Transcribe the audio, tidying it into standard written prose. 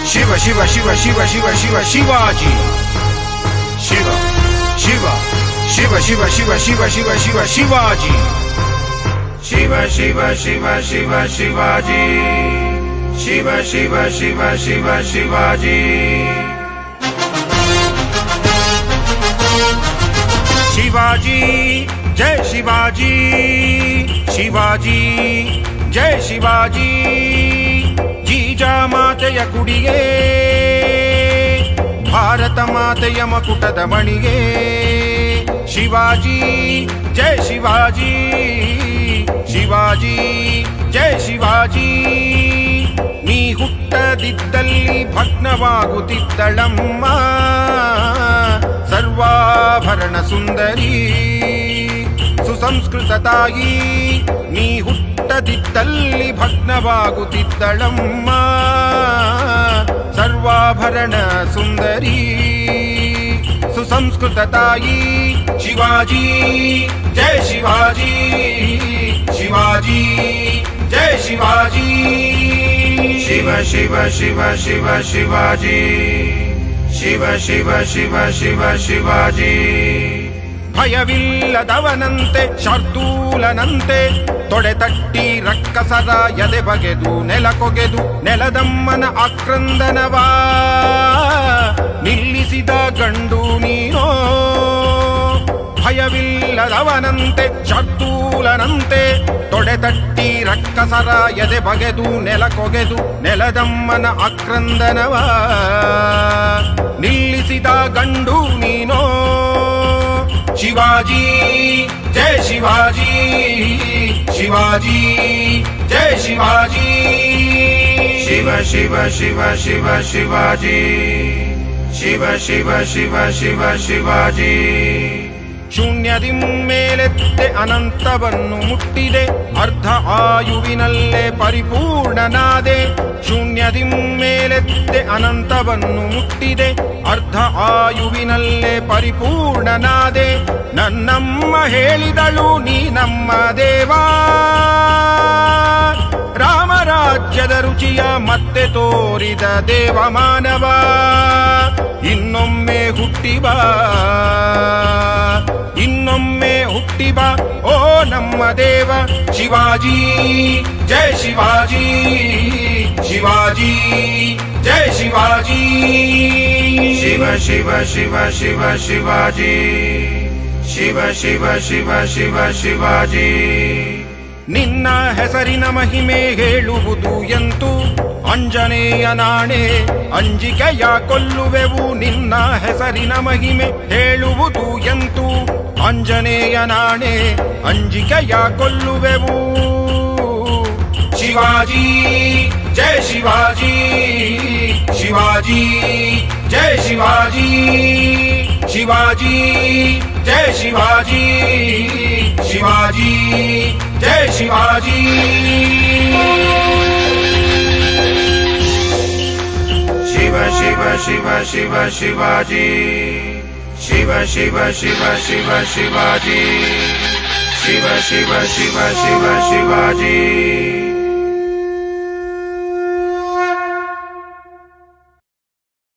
Shiva, Shiva, Shiva, Shiva, Shiva, Shiva, Shivaji. Shiva, Shiva, Shiva, Shiva, Shiva, Shiva, Shiva, Shiva, Shivaji. Shiva, Shiva, Shiva, Shiva, Shivaji. Shiva, Shiva, Shiva, Shiva, Shivaji. Shivaji, Jai Shivaji. Shivaji, Jai Shivaji. Jija ಮಾತೆಯ ಗುಡಿಗೆ ಭಾರತ ಮಾತೆಯ ಮಕುಟದ ಮಣಿಗೆ ಶಿವಾಜಿ ಜಯ ಶಿವಾಜಿ ಶಿವಾಜಿ ಜಯ ಶಿವಾಜಿ ನೀ ಹುಟ್ಟದಿದ್ದಲ್ಲಿ ಭಗ್ನವಾಗುತ್ತಿದ್ದಳಮ್ಮ ಸರ್ವಾಭರಣ ಸುಂದರಿ ಸುಸಂಸ್ಕೃತ ತಾಯಿ ನೀ ಹುಟ್ಟದಿದ್ದಲ್ಲಿ ಭಗ್ನವಾಗುತ್ತಿದ್ದಳಮ್ಮ ಸರ್ವಾಭರಣ ಸುಂದರಿ ಸುಸಂಸ್ಕೃತ ತಾಯಿ ಶಿವಾಜಿ ಜಯ ಶಿವಾಜಿ ಶಿವಾಜಿ ಜಯ ಶಿವಾಜಿ ಶಿವ ಶಿವ ಶಿವ ಶಿವ ಶಿವಾಜಿ ಶಿವ ಶಿವ ಶಿವ ಶಿವ ಶಿವಾಜಿ ಭಯವಿಲ್ಲದವನಂತೆ ಶಾರ್ದೂಲನಂತೆ ತೊಡೆ ತಟ್ಟಿ ರಕ್ಕಸರ ಎದೆ ಬಗೆದು ನೆಲ ಕೊಗೆದು ನೆಲದಮ್ಮನ ಆಕ್ರಂದನವಾ ನಿಲ್ಲಿಸಿದ ಗಂಡು ನೀನೋ ಭಯವಿಲ್ಲದವನಂತೆ ಶಾರ್ದೂಲನಂತೆ ತೊಡೆ ತಟ್ಟಿ ರಕ್ಕಸರ ಎದೆ ಬಗೆದು ನೆಲ ಕೊಗೆದು ನೆಲದಮ್ಮನ ಆಕ್ರಂದನವಾ ನಿಲ್ಲಿಸಿದ ಗಂಡು ನೀನೋ ಶಿವಾಜಿ ಜಯ ಶಿವಾಜಿ ಶಿವಾಜಿ ಜಯ ಶಿವಾಜಿ ಶಿವ ಶಿವ ಶಿವ ಶಿವ ಶಿವಾಜಿ ಶಿವ ಶಿವ ಶಿವ ಶಿವ ಶಿವಾಜಿ ಶೂನ್ಯದಿ ಮೇಲೆತ್ತೆ ಅನಂತವನ್ನು ಮುಟ್ಟಿದೆ ಅರ್ಧ ಆಯುವಿನಲ್ಲೇ ಪರಿಪೂರ್ಣನಾದೆ ಶೂನ್ಯದಿ ಮೇಲೆತ್ತೆ ಅನಂತವನ್ನು ಮುಟ್ಟಿದೆ ಅರ್ಧ ಆಯುವಿನಲ್ಲೇ ಪರಿಪೂರ್ಣನಾದೆ ನನ್ನಮ್ಮ ಹೇಳಿದಳು ನೀ ನಮ್ಮ ದೇವಾ ರಾಮರಾಜ್ಯದ ರುಚಿಯ ಮತ್ತೆ ತೋರಿದ ದೇವ ಮಾನವ ಇನ್ನೊಮ್ಮೆ ಹುಟ್ಟಿಬಾ ಇನ್ನೊಮ್ಮೆ ಹುಟ್ಟಿಬಾ ಓ ನಮ್ಮ ದೇವ ಶಿವಾಜಿ ಜಯ ಶಿವಾಜಿ ಶಿವಾಜಿ ಜಯ ಶಿವಾಜಿ ಶಿವ ಶಿವ ಶಿವ ಶಿವ ಶಿವಾಜಿ ಶಿವ ಶಿವ ಶಿವ ಶಿವ ಶಿವಾಜಿ ನಿನ್ನ ಹೆಸರಿನ ಮಹಿಮೆ ಹೇಳುವುದು ಎಂತು ಅಂಜನೇಯ ನಾಣೆ ಅಂಜಿಕೆಯ ಕೊಲ್ಲುವೆವು ನಿನ್ನ ಹೆಸರಿನ ಮಹಿಮೆ ಹೇಳುವುದು ಎಂತು ಅಂಜನೇಯ ನಾಣೆ ಅಂಜಿಕೆಯ ಕೊಲ್ಲುವೆವು ಶಿವಾಜಿ ಜಯ ಶಿವಾಜಿ ಶಿವಾಜಿ ಜಯ ಶಿವಾಜಿ ಶಿವಾಜಿ ಜಯ ಶಿವಾಜಿ ಶಿವಾಜಿ ಜಯ ಶಿವಾಜಿ ಶಿವ ಶಿವ ಶಿವ ಶಿವ ಶಿವಾಜಿ ಶಿವ ಶಿವ ಶಿವ ಶಿವ ಶಿವಾಜಿ ಶಿವ ಶಿವ ಶಿವ ಶಿವ ಶಿವಾಜಿ